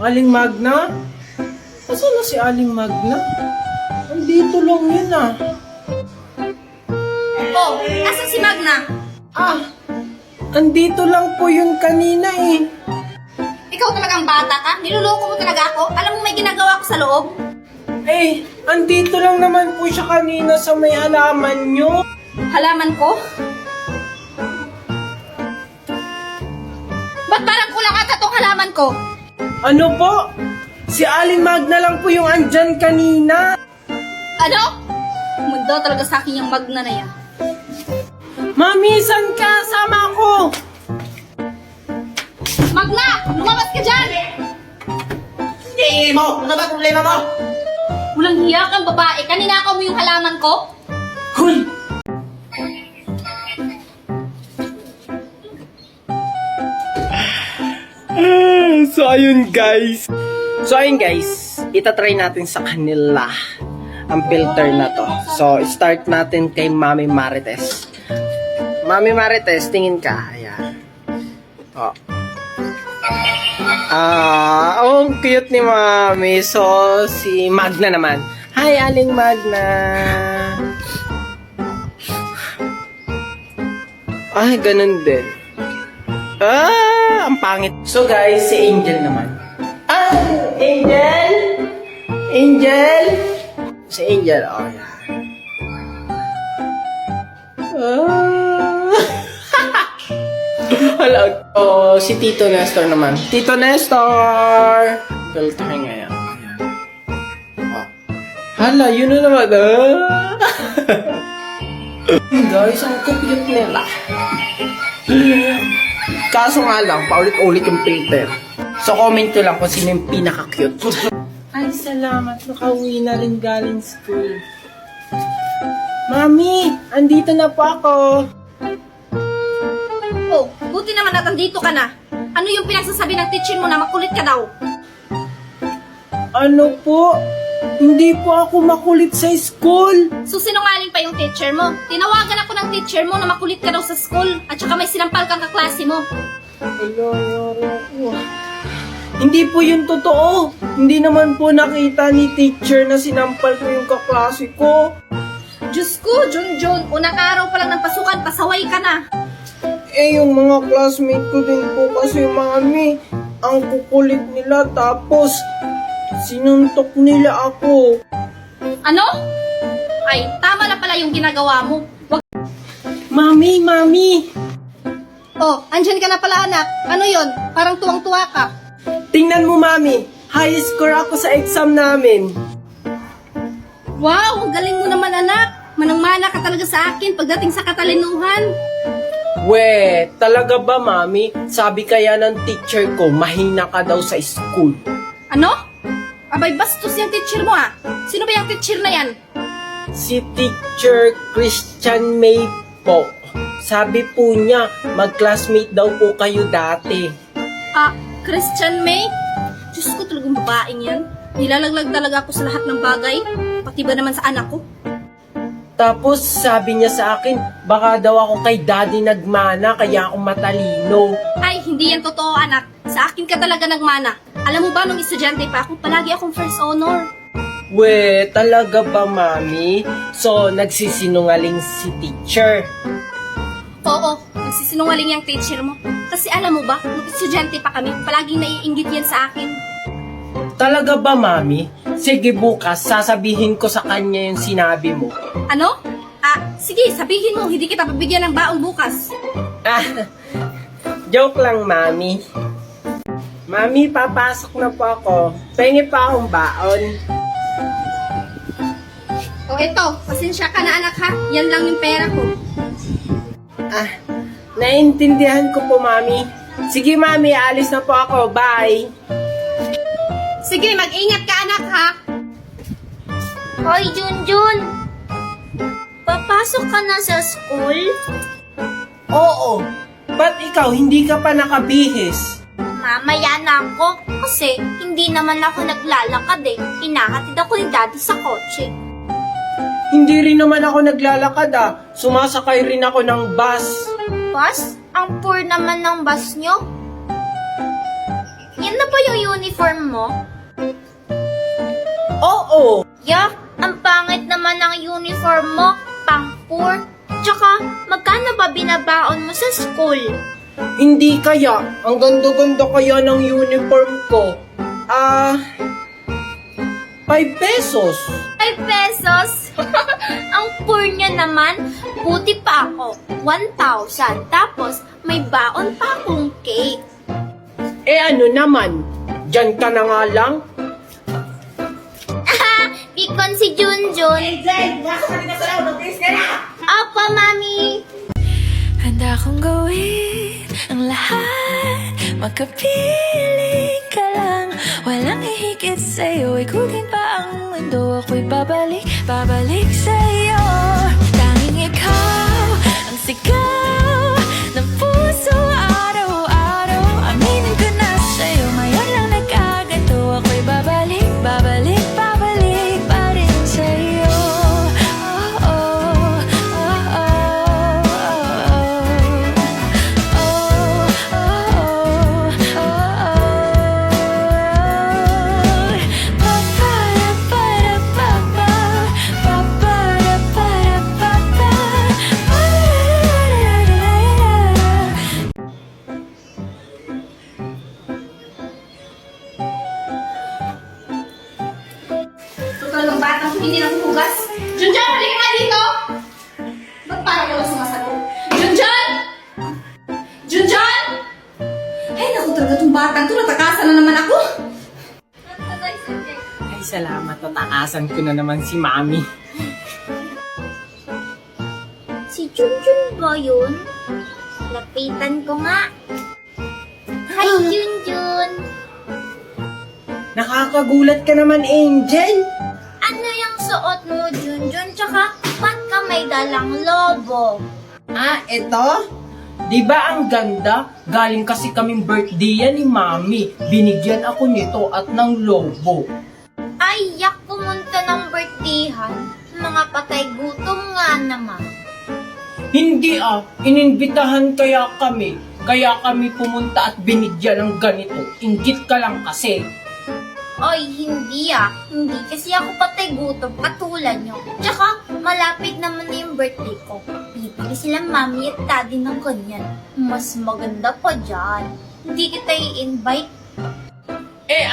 Aling Magna? Asan na si Aling Magna? Andito lang yun ah. Oh, asan si Magna? Ah, andito lang po yun kanina eh. Ikaw talagang bata ka? Niluloko mo talaga ako? Alam mo may ginagawa ko sa loob? Eh, andito lang naman po siya kanina sa may halaman nyo. Halaman ko? Ba't parang kulang ata tong halaman ko? Ano po? Si Aling Magna lang po yung andyan kanina. Ano? Mundo talaga sa akin yung Magna na yan. Mami, saan ka? Sama ako. Magna! Lumabas ka dyan! Hindi mo! Ano ba problema mo? Walang hiya kang babae. Kaninakaw mo yung halaman ko? Hoy! So ayun guys. Itatry natin sa kanila ang filter na to. So start natin kay Mami Marites. Mami Marites, tingin ka. Ayan. Oh. Ang cute ni Mami. So si Magna naman. Hi Aling Magna. Ay, ganun din. Ang pangit. So guys, si Angel naman. Angel! Angel! Si Angel, oh yan. Hala, oh, si Tito Nestor naman. Tito Nestor! Filter ngayon. Ayan. Oh. Hala, yun na naman. Guys, ang cute nila. Kaso nga lang, paulit-ulit yung filter. So, comment nyo lang kung sino yung pinaka-cute. Ay, salamat. Nakauwi na rin galing school. Mami, andito na po ako. Oh, buti naman at andito ka na. Ano yung pinagsasabi ng teacher mo na makulit ka daw? Ano po? Hindi po ako makulit sa school. So, sinungaling pa yung teacher mo. Tinawagan ako ng teacher mo na makulit ka daw sa school at saka may sinampal kang kaklase mo. Hello, yari ako. Hindi po yun totoo. Hindi naman po nakita ni teacher na sinampal ko yung kaklase ko. Diyos ko, Junjun, unang araw pa lang ng pasukan, pasaway ka na. Eh, yung mga classmate ko din po kasi, Mami, ang kukulit nila tapos sinuntok nila ako. Ano? Ay, tama na pala yung ginagawa mo. Mami, Mami! Oh, andyan ka na pala anak. Ano yon? Parang tuwang-tuwa ka. Tingnan mo, Mami. High score ako sa exam namin. Wow, ang galing mo naman anak. Manang-mana ka talaga sa akin pagdating sa katalinuhan. We, talaga ba, Mami? Sabi kaya ng teacher ko, mahina ka daw sa school. Ano? Abay, bastos yung teacher mo ah. Sino ba yung teacher na yan? Si Teacher Christian May po. Sabi po niya, mag-classmate daw po kayo dati. Ah, Christian May? Diyos ko talagang babaeng yan. Nilalaglag talaga ako sa lahat ng bagay. Pati ba naman sa anak ko? Tapos sabi niya sa akin, baka daw ako kay daddy nagmana kaya ako matalino. Ay, hindi yan totoo anak. Sa akin ka talaga nagmana. Alam mo ba, nung estudyante pa ako, palagi akong first honor. We, talaga ba, Mami? So, nagsisinungaling si teacher. Oo, nagsisinungaling yung teacher mo. Kasi alam mo ba, nung estudyante pa kami, palaging naiinggit yan sa akin. Talaga ba, Mami? Sige, bukas, sasabihin ko sa kanya yung sinabi mo. Ano? Ah, sige, sabihin mo, hindi kita pabigyan ng baon bukas. Joke lang, Mami. Mami, papasok na po ako. Pengi pa akong baon. O eto, pasensya ka na anak ha. Yan lang yung pera ko. Naiintindihan ko po, Mami. Sige, Mami, alis na po ako. Bye! Sige, mag-ingat ka anak ha. Hoy, Junjun! Papasok ka na sa school? Oo. Ba't ikaw, hindi ka pa nakabihis? Mamaya na ako kasi hindi naman ako naglalakad eh. Inahatid ako ni Daddy sa kotse. Hindi rin naman ako naglalakad Sumasakay rin ako ng bus. Bus? Ang poor naman ng bus nyo. Yan na ba yung uniform mo? Oo! Yak, ang pangit naman ng uniform mo. Pang-poor. Tsaka, magkano ba binabaon mo sa school? Hindi kaya. Ang ganda-ganda kaya ng uniform ko. 5 pesos. 5 pesos? Ang poor niya naman. Buti pa ako. 1,000. Tapos, may baon pa akong cake. Ano naman? Diyan ka na nga lang? Pikon si Junjun. Angel, nasa ka na sa loob. Mag-please ka na! Opo, Mami. Handa kong gawin ang lahat. Magkapiling ka lang. Walang hihigit sa'yo. Ikutin pa ang mundo. Ako'y babalik, babalik sa'yo. Tanging ikaw ang sigaw ng puso araw-araw. Aminin ko na sa'yo. Ngayon lang nagkaganto. Ako'y babalik, babalik, babalik pa rin sa'yo. Oh, oh, oh, oh, Ikaw ng batang hindi naghuhugas. Junjun, halika nga dito! Ba't parang wala sumasagot? Junjun! Junjun! Ay, naku talaga itong batang to. Natakasan na naman ako. Ay, salamat. Tatakasan ko na naman si Mami. Si Junjun ba yun? Lapitan ko nga. Hi, Junjun. Nakakagulat ka naman, Angel. Ano yung suot mo, Junjun? Tsaka, ba't ka may dalang lobo? Eto? Di ba ang ganda? Galing kasi kaming birthday yan ni Mami. Binigyan ako nito at ng lobo. Ay, yak pumunta ng birthdayhan. Mga patay gutom nga naman. Hindi ininbitahan kaya kami. Kaya kami pumunta at binigyan ng ganito. Inggit ka lang kasi. Oy, hindi Hindi kasi ako patay gutom katulad nyo. Tsaka, malapit naman na yung birthday ko. Bibili sila mami at daddy ng ganyan. Mas maganda pa dyan. Hindi kita i-invite.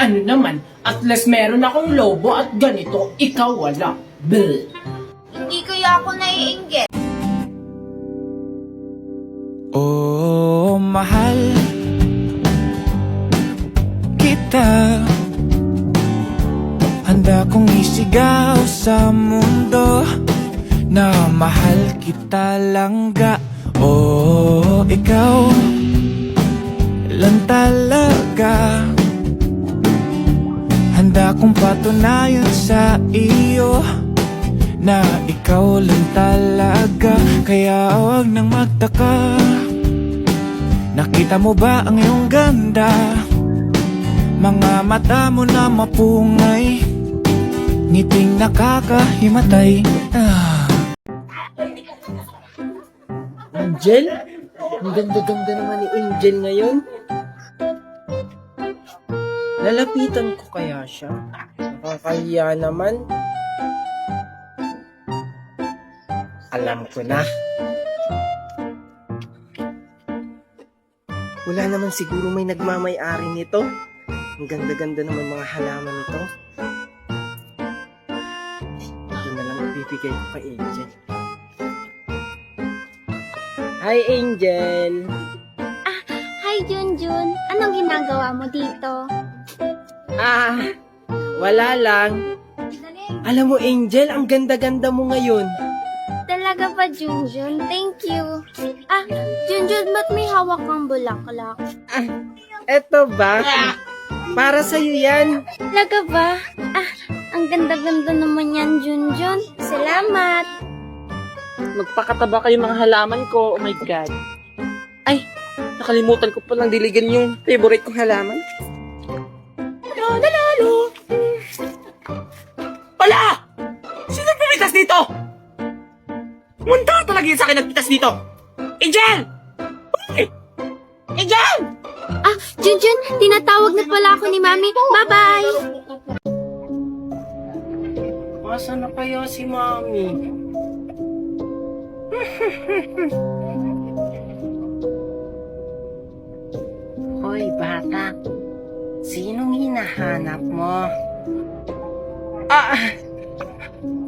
Ano naman? At least meron akong lobo at ganito. Ikaw wala. Bleh. Hindi kaya ako naiinggit. Oh, mahal kita. Handa kong isigaw sa mundo na mahal kita langga. Oh, ikaw lang talaga. Handa kong patunayan sa iyo na ikaw lang talaga. Kaya huwag nang magtaka. Nakita mo ba ang iyong ganda? Mga mata mo na mapungay, ngiting nakakahimatay. Angel? Ang ganda-ganda naman ni Angel ngayon. Lalapitan ko kaya siya? Nakakahiya naman. Alam ko na. Wala naman siguro may nagmamay-ari nito. Ang ganda-ganda naman mga halaman nito. Ito na lang ibibigay ko kay Angel. Hi, Angel! Hi, Junjun. Anong ginagawa mo dito? Wala lang. Alam mo, Angel, ang ganda-ganda mo ngayon. Talaga ba, Junjun? Thank you. Junjun, ba't may hawak kang bulaklak? Eto ba? Para sa'yo yan. Talaga ba? Ang ganda-ganda naman yan, Junjun. Salamat. Magpakataba kayo mga halaman ko. Oh my God. Ay, nakalimutan ko palang diligan yung favorite kong halaman. Lalo! Wala! Sino pumitas dito? Munta talaga yun sa akin nagpitas dito. Angel! Uy! Angel! Junjun, tinatawag na pala ako ni Mami. Bye-bye! Masa na kaya si Mami? Hoy, bata. Sinong hinahanap mo?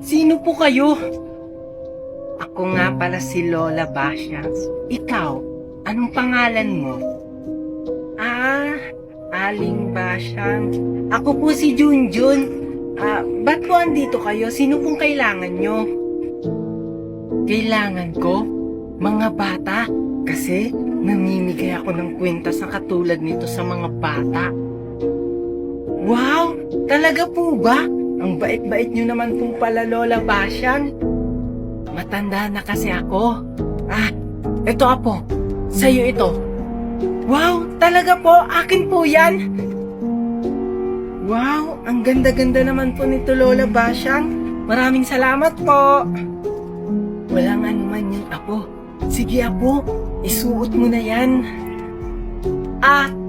Sino po kayo? Ako nga pala si Lola Basha. Ikaw, anong pangalan mo? Aling Basyang. Ako po si Junjun. Ba't po andito kayo? Sino pong kailangan nyo? Kailangan ko? Mga bata? Kasi namimigay ako ng kwintas na katulad nito sa mga bata. Wow! Talaga po ba? Ang bait-bait nyo naman pong pala, Lola Basyang. Matanda na kasi ako. Ito apo. Sa'yo ito. Wow! Talaga po? Akin po yan? Wow! Ang ganda-ganda naman po nito, Lola Basyang. Maraming salamat po. Walang anuman yung apo. Sige apo, isuot mo na yan.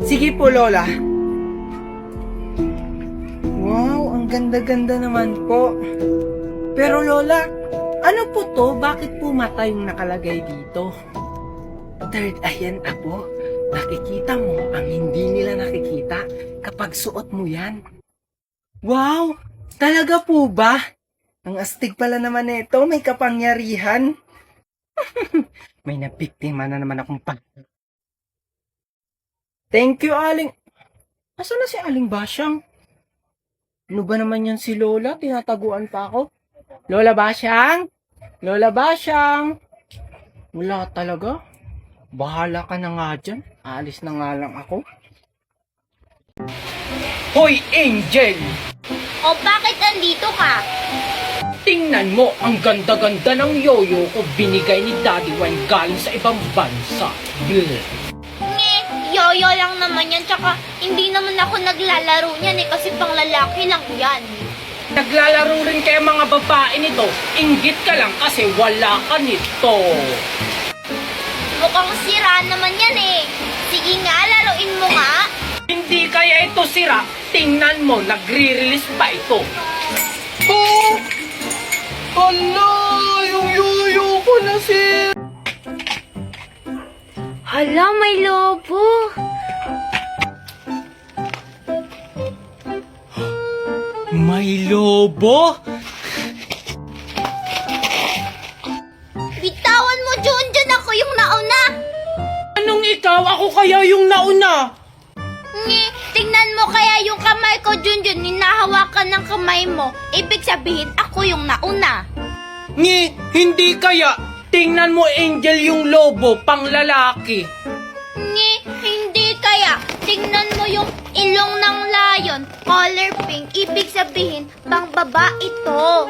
Sige po, Lola. Wow, ang ganda-ganda naman po. Pero Lola, ano po to? Bakit po mata yung nakalagay dito? Third eye yan, apo. Nakikita mo ang hindi nila nakikita kapag suot mo yan. Wow! Talaga po ba? Ang astig pala naman nito, may kapangyarihan. May nabiktima na naman akong Thank you, Aling. Asan na si Aling Basyang? Ano ba naman yan si Lola? Tinataguan pa ako. Lola Basyang? Lola Basyang? Wala talaga. Bahala ka na nga dyan. Aalis na nga lang ako. Hoy, Angel! O bakit andito ka? Tingnan mo, ang ganda-ganda ng yoyo ko binigay ni Daddy Wine galing sa ibang bansa. Yoyo lang naman yan, tsaka hindi naman ako naglalaro niyan kasi pang lalaki lang yan. Naglalaro rin kayo mga babae nito. Inggit ka lang kasi wala ka nito. Mukhang sira naman yan Sige nga, laruin mo nga. Hindi kaya ito sira. Tingnan mo, nagre-release pa ito. Hala, yung yoyo ko na sira. Hala, may lobo. May lobo? Bitawan mo, Junjun, ako yung nauna. Anong ikaw? Ako kaya yung nauna? Tingnan mo kaya yung kamay ko, Junjun, hinahawakan ng kamay mo. Ibig sabihin, ako yung nauna. Hindi kaya. Tingnan mo, Angel, yung lobo, pang lalaki. Hindi kaya. Tingnan mo yung ilong ng lion, color pink. Ibig sabihin, pang babae ito.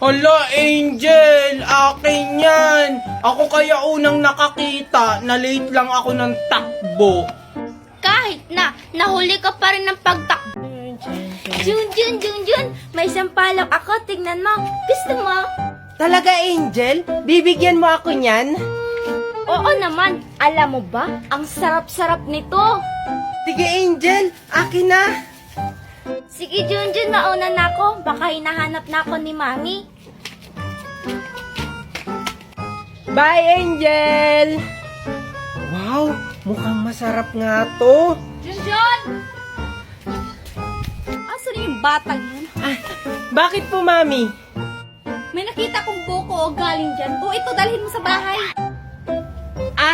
Hala, Angel, akin yan. Ako kaya unang nakakita, na late lang ako ng takbo. Kahit na, nahuli ka pa rin ng pagtakbo. Junjun, may sampalok ako. Tingnan mo. Gusto mo? Talaga, Angel? Bibigyan mo ako niyan? Oo naman. Alam mo ba, ang sarap-sarap nito. Sige, Angel. Akin na. Sige, Junjun, mauna na ako. Baka hinahanap na ako ni Mami. Bye, Angel! Wow, mukhang masarap nga to. Junjun! Asan yung batang yun? Bakit po, Mami? May nakita kong buko o galing dyan. O ito, dalhin mo sa bahay.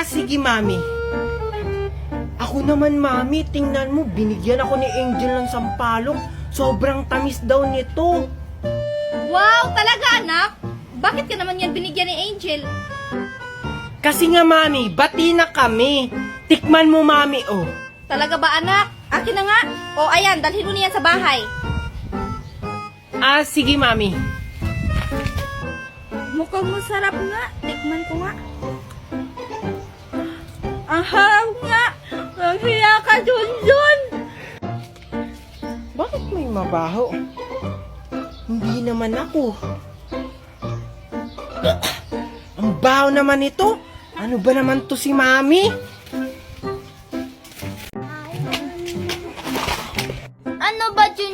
Sige, Mami. Ako naman, Mami, tingnan mo, binigyan ako ni Angel ng sampalok. Sobrang tamis daw nito. Wow, talaga anak? Bakit ka naman yan binigyan ni Angel? Kasi nga, Mami, bati na kami. Tikman mo, Mami, oh. Talaga ba anak? Akin na nga. O ayan, dalhin mo niyan sa bahay. Sige, Mami. Mukhang masarap nga. Tikman ko nga. Ang harap nga. Ang hiya ka, Junjun. Bakit may mabaho? Hindi naman ako. Ang baho naman ito. Ano ba naman to si Mami? Ano ba, Junjun?